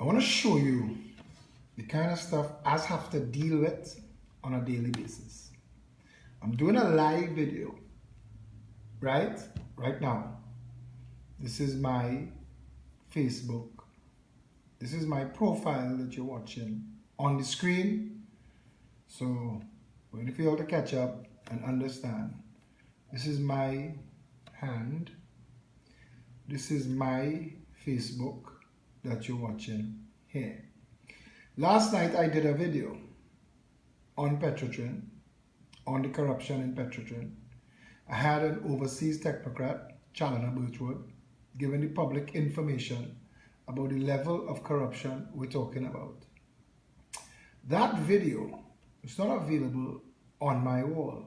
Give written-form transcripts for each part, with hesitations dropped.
I want to show you the kind of stuff I have to deal with on a daily basis. I'm doing a live video right now. This is my Facebook. This is my profile that you're watching on the screen. So we're going to be able to catch up and understand. This is my hand. This is my Facebook that you're watching here. Last night I did a video on Petrotrin, on the corruption in Petrotrin. I had an overseas technocrat, Chalana Birchwood, giving the public information about the level of corruption we're talking about. That video is not available on my wall.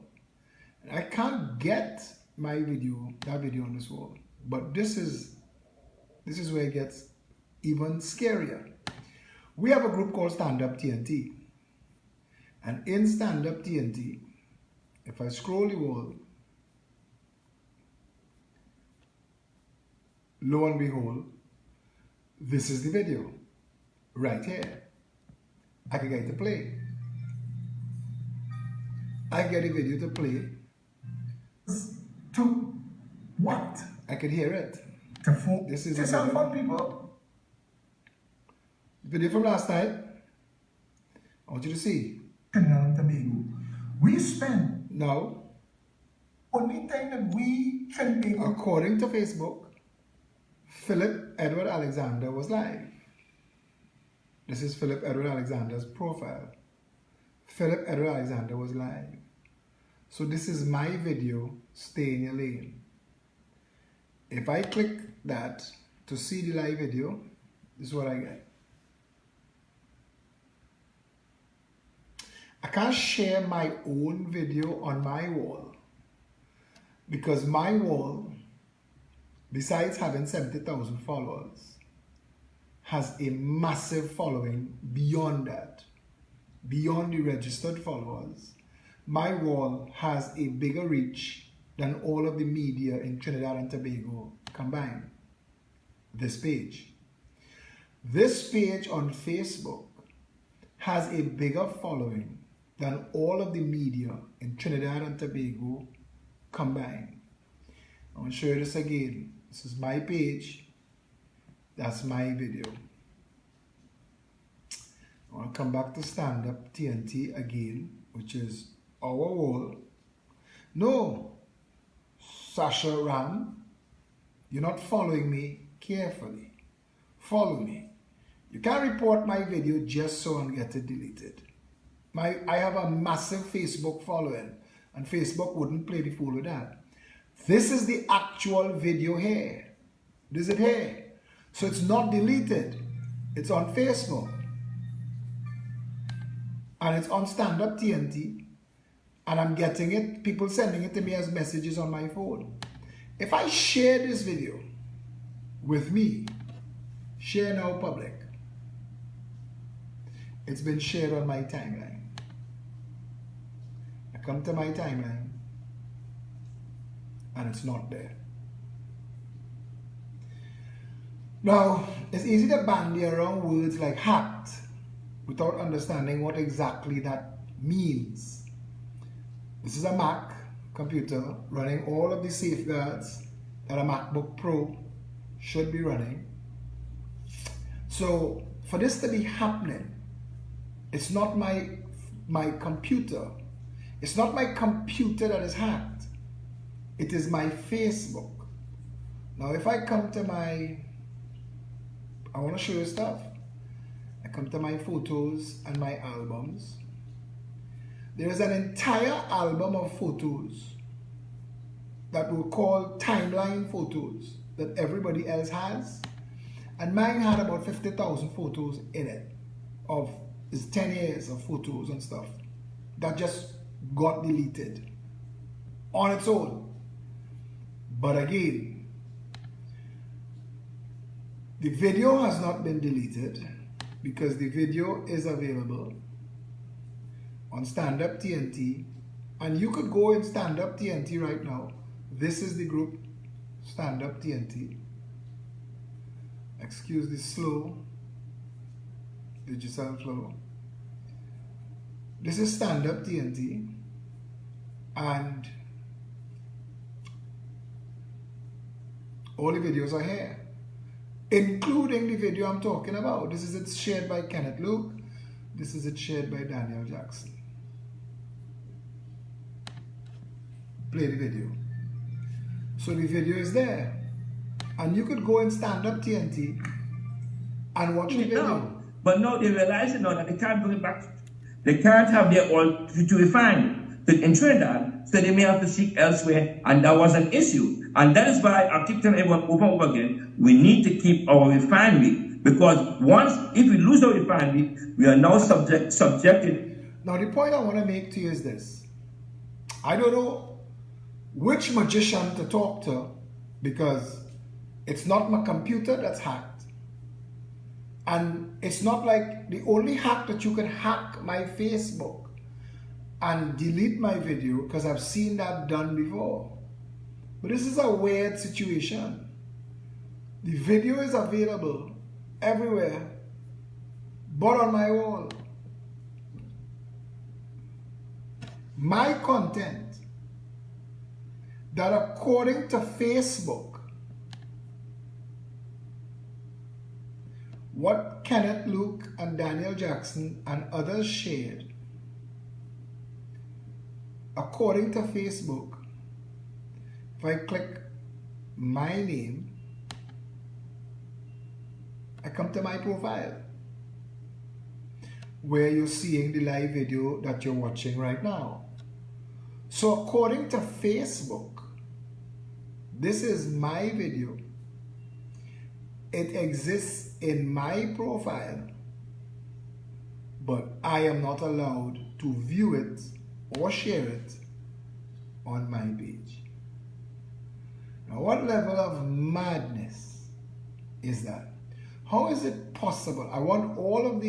I can't get that video on this wall. But this is where it gets even scarier. We have a group called Stand Up TNT. And in Stand Up TNT, if I scroll the wall, lo and behold, this is the video right here. I can get it to play. I get the video to play. To what? I could hear it. This is to some fun people. Video from last night. I want you to see. Trinidad and Tobago. We spend Now, only time that we can be. according to Facebook, Philip Edward Alexander was live. This is Philip Edward Alexander's profile. Philip Edward Alexander was live. So this is my video, Stay in Your Lane. If I click that to see the live video, this is what I get. I can't share my own video on my wall because my wall, besides having 70,000 followers, has a massive following beyond that. Beyond the registered followers, my wall has a bigger reach than all of the media in Trinidad and Tobago combined. This page on Facebook has a bigger following than all of the media in Trinidad and Tobago combined. I want to show you this again. This is my page. That's my video. I want to come back to Stand Up TNT again, which is our wall. No, Sasha Ram, you're not following me carefully. Follow me. You can't report my video just so and get it deleted. I have a massive Facebook following, and Facebook wouldn't play the fool with that. This is the actual video here. This is it here. So it's not deleted. It's on Facebook. And it's on Stand Up TNT. And I'm getting it, people sending it to me as messages on my phone. If I share this video with me, share now public, it's been shared on my timeline. I come to my timeline and it's not there. Now, it's easy to bandy around words like hacked without understanding what exactly that means. This is a Mac computer running all of the safeguards that a MacBook Pro should be running. So for this to be happening, it's not my computer. It's not my computer that is hacked. It is my Facebook. Now if I come to I want to show you stuff. I come to my photos and my albums. There is an entire album of photos that were called timeline photos that everybody else has. And mine had about 50,000 photos in it of 10 years of photos and stuff that just got deleted on its own. But again, the video has not been deleted because the video is available on Stand Up TNT, and you could go in Stand Up TNT right now. This is the group Stand Up TNT. Excuse the slow Digital Flow. This is Stand Up TNT, and all the videos are here, including the video I'm talking about. This is it shared by Kenneth Luke. This is it shared by Daniel Jackson. Play the video. So the video is there, and you could go and Stand Up TNT and watch the video. No. But no, they realize that they can't bring it back. They can't have their oil to refine it in Trinidad, so they may have to seek elsewhere, and that was an issue. And that is why I keep telling everyone over and over again, we need to keep our refinery, because if we lose our refinery, we are now subjected. Now the point I want to make to you is this. I don't know which magician to talk to, because it's not my computer that's hacked. And it's not like the only hack that you can hack my Facebook and delete my video, because I've seen that done before. But this is a weird situation. The video is available everywhere but on my wall. My content that, according to Facebook, what Kenneth Luke and Daniel Jackson and others shared, according to Facebook, if I click my name, I come to my profile, where you're seeing the live video that you're watching right now. So according to Facebook, this is my video. It exists in my profile, but I am not allowed to view it or share it on my page. Now, what level of madness is that? How is it possible? I want all of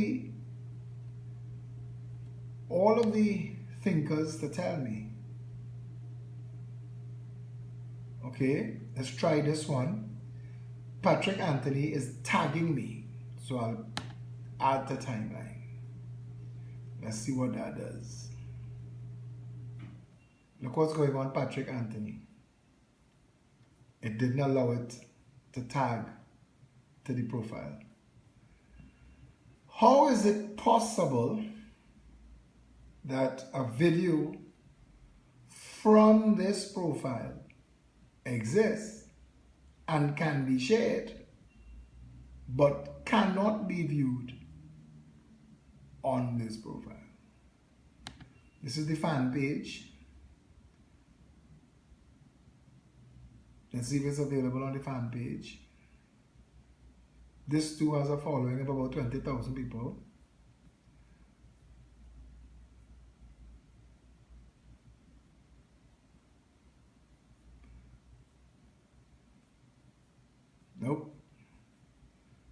the thinkers to tell me. Okay, let's try this one. Patrick Anthony is tagging me, so I'll add the timeline. Let's see what that does. Look what's going on, Patrick Anthony. It didn't allow it to tag to the profile. How is it possible that a video from this profile exists and can be shared, but cannot be viewed on this profile? This is the fan page. Let's see if it's available on the fan page. This too has a following of about 20,000 people. Nope,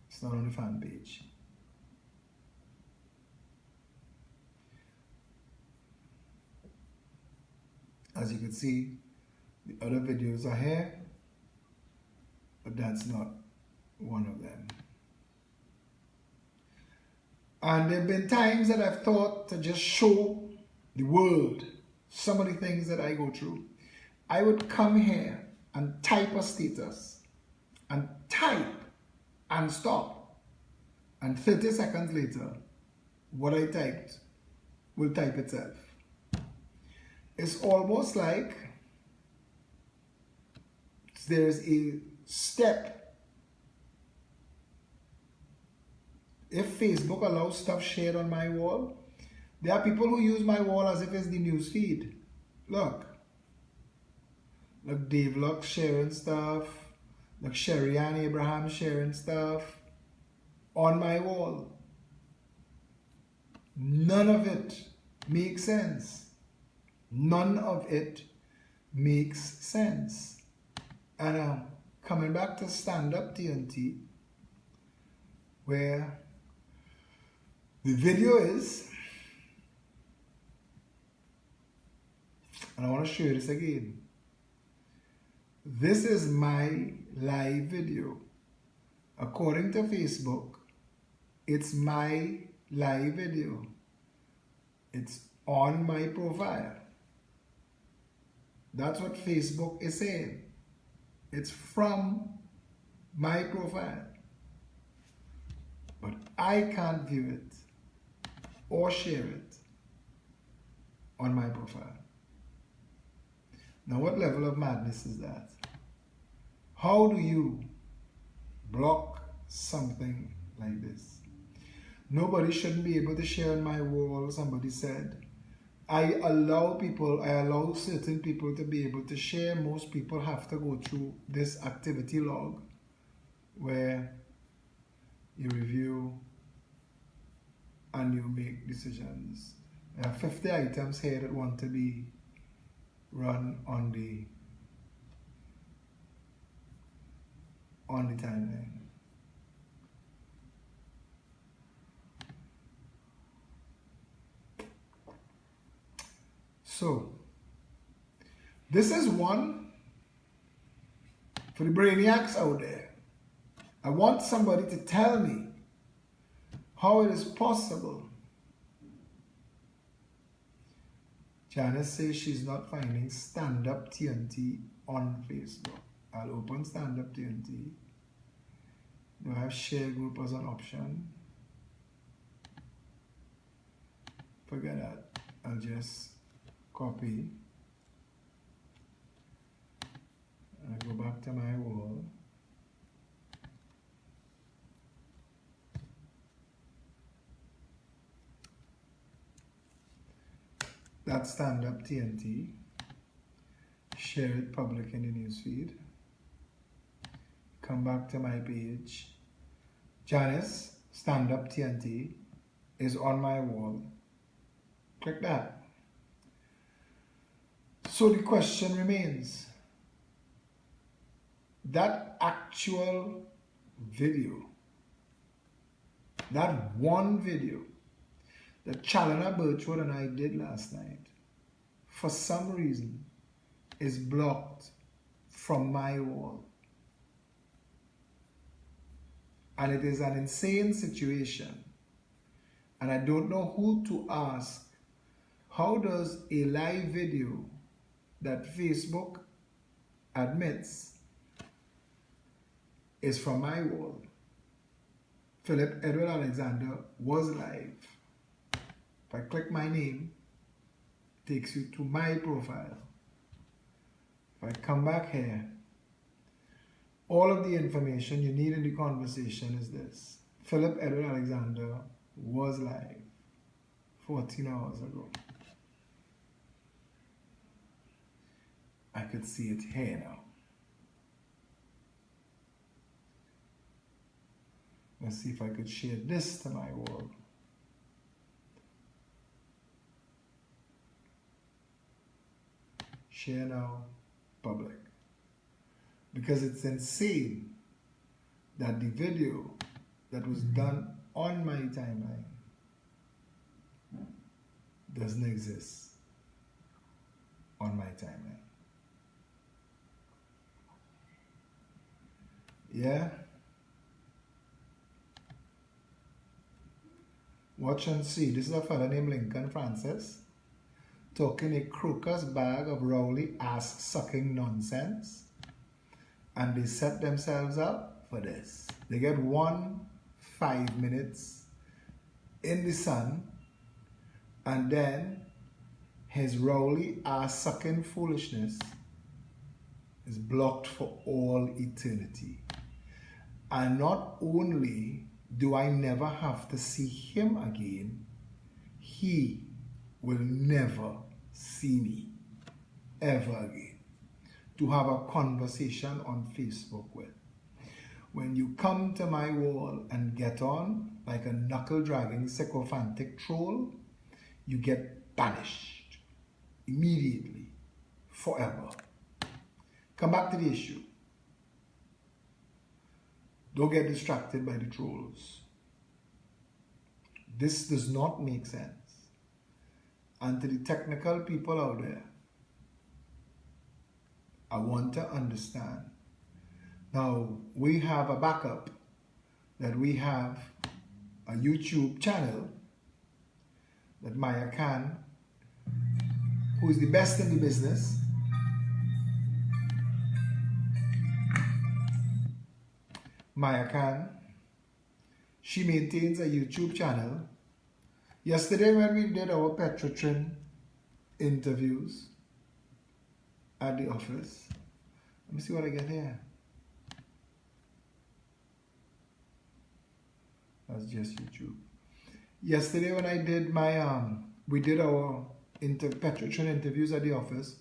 it's not on the fan page. As you can see, the other videos are here, but that's not one of them. And there have been times that I've thought to just show the world some of the things that I go through. I would come here and type a status, and type and stop, and 30 seconds later what I typed will type itself. It's almost like there's a step. If Facebook allows stuff shared on my wall, there are people who use my wall as if it's the news feed. Look Dave Lux sharing stuff, like Sherry Ann Abraham sharing stuff on my wall. None of it makes sense. None of it makes sense. And coming back to Stand Up TNT, where the video is, and I want to show you this again. This is my live video. According to Facebook, it's my live video. It's on my profile. That's what Facebook is saying. It's from my profile. But I can't view it or share it on my profile. Now, what level of madness is that? How do you block something like this? Nobody shouldn't be able to share on my wall, somebody said. I allow certain people to be able to share. Most people have to go through this activity log where you review and you make decisions. There are 50 items here that want to be run on the timeline. So, this is one for the brainiacs out there. I want somebody to tell me how it is possible. Janice says she's not finding Stand Up TNT on Facebook. I'll open Stand Up TNT. Do I have share group as an option? Forget that. I'll just copy. I go back to my wall. That's Stand Up TNT. Share it public in the newsfeed. Come back to my page. Janice, Stand Up TNT is on my wall. Click that. So the question remains, that actual video, that one video that Chalana Birchwood and I did last night, for some reason, is blocked from my wall. And it is an insane situation. And I don't know who to ask. How does a live video that Facebook admits is from my wall? Philip Edward Alexander was live. If I click my name, it takes you to my profile. If I come back here, all of the information you need in the conversation is this. Philip Edward Alexander was live 14 hours ago. I could see it here now. Let's see if I could share this to my wall. Share now, public. Because it's insane that the video that was done on my timeline doesn't exist on my timeline. Yeah? Watch and see. This is a fellow named Lincoln Francis talking a crocus bag of Rowley ass sucking nonsense. And they set themselves up for this. They get 5 minutes in the sun, and then his Rowley ass sucking foolishness is blocked for all eternity. And not only do I never have to see him again, he will never see me ever again to have a conversation on Facebook with. When you come to my wall and get on like a knuckle-dragging sycophantic troll, you get banished immediately, forever. Come back to the issue. Don't get distracted by the trolls. This does not make sense. And to the technical people out there, I want to understand. Now, we have a backup that we have a YouTube channel that Maya Khan, who is the best in the business, Maya Khan, she maintains a YouTube channel. Yesterday when we did our Petrotrin interviews at the office, let me see what I get here. That's just YouTube. Yesterday when I did my, we did our Petrotrin interviews at the office,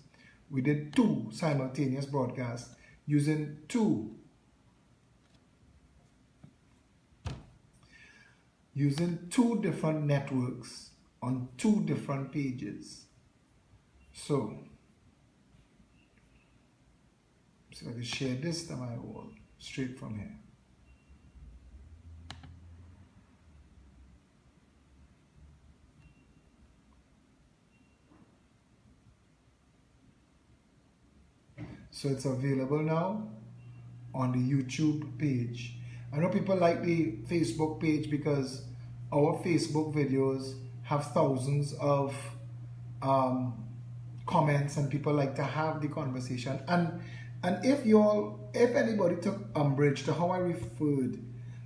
we did 2 simultaneous broadcasts using 2 different networks on 2 different pages. So I can share this to my wall straight from here. So it's available now on the YouTube page. I know people like the Facebook page because our Facebook videos have thousands of comments and people like to have the conversation. And if anybody took umbrage to how I referred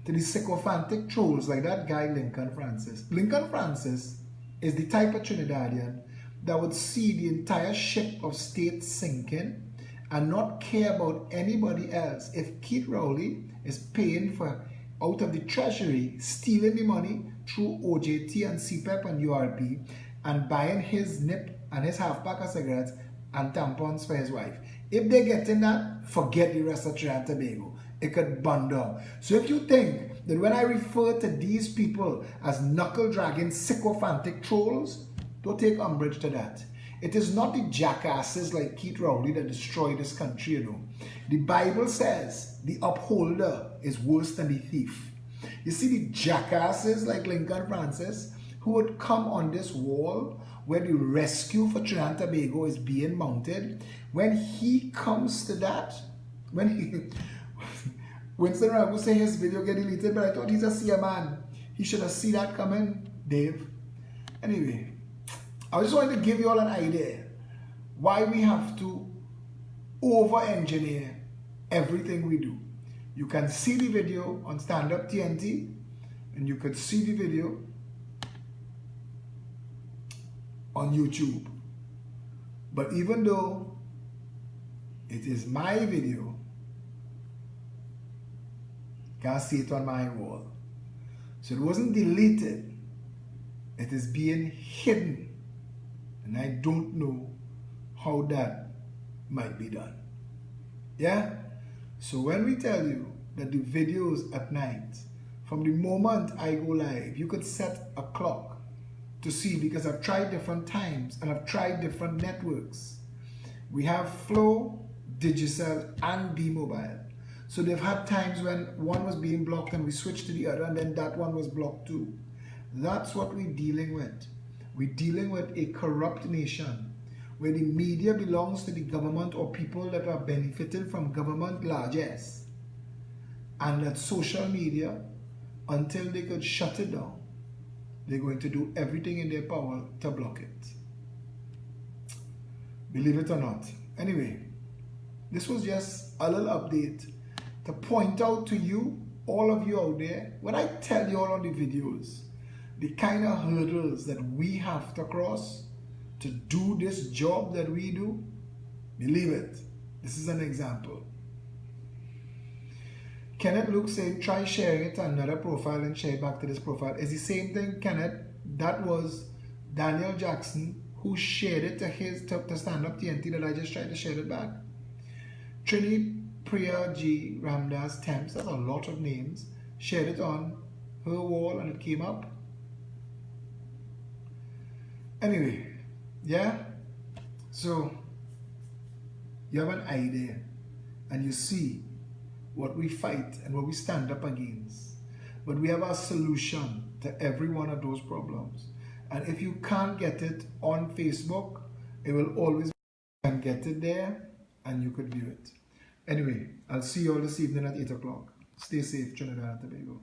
to the sycophantic trolls like that guy Lincoln Francis. Lincoln Francis is the type of Trinidadian that would see the entire ship of state sinking and not care about anybody else. If Keith Rowley is paying for, out of the treasury, stealing the money through OJT and CPEP and URP and buying his nip and his half pack of cigarettes and tampons for his wife, if they're getting that, forget the rest of Trinidad and Tobago. It could burn down. So if you think that when I refer to these people as knuckle-dragging sycophantic trolls, don't take umbrage to that. It is not the jackasses like Keith Rowley that destroy this country, you know. The Bible says the upholder is worse than the thief. You see the jackasses like Lincoln Francis who would come on this wall where the rescue for Trinidad and Tobago is being mounted. When he comes to that, Winston Rago say his video get deleted, but I thought he's a seer man. He should have seen that coming, Dave. Anyway, I just wanted to give you all an idea why we have to over-engineer everything we do. You can see the video on Stand Up TNT, and you could see the video on YouTube. But even though it is my video, you can't see it on my wall. So it wasn't deleted. It is being hidden. And I don't know how that might be done. Yeah? So when we tell you that the videos at night, from the moment I go live, you could set a clock to see, because I've tried different times and I've tried different networks. We have Flow, Digicel, and B-Mobile. So they've had times when one was being blocked and we switched to the other, and then that one was blocked too. That's what we're dealing with. We're dealing with a corrupt nation where the media belongs to the government or people that are benefiting from government largesse, and that social media, until they could shut it down, they're going to do everything in their power to block it. Believe it or not. Anyway, this was just a little update to point out to you, all of you out there, when I tell you all on the videos, the kind of hurdles that we have to cross to do this job that we do, believe it. This is an example. Kenneth Luke saying, try sharing it to another profile and share it back to this profile. It's the same thing, Kenneth. That was Daniel Jackson who shared it to his to Stand Up TNT that I just tried to share it back. Trini Priya G Ramdas Temps, that's a lot of names, shared it on her wall and it came up. Anyway, yeah, so you have an idea and you see what we fight and what we stand up against. But we have a solution to every one of those problems. And if you can't get it on Facebook, it will always be, you can get it there and you could view it. Anyway, I'll see you all this evening at 8 o'clock. Stay safe, Trinidad and Tobago.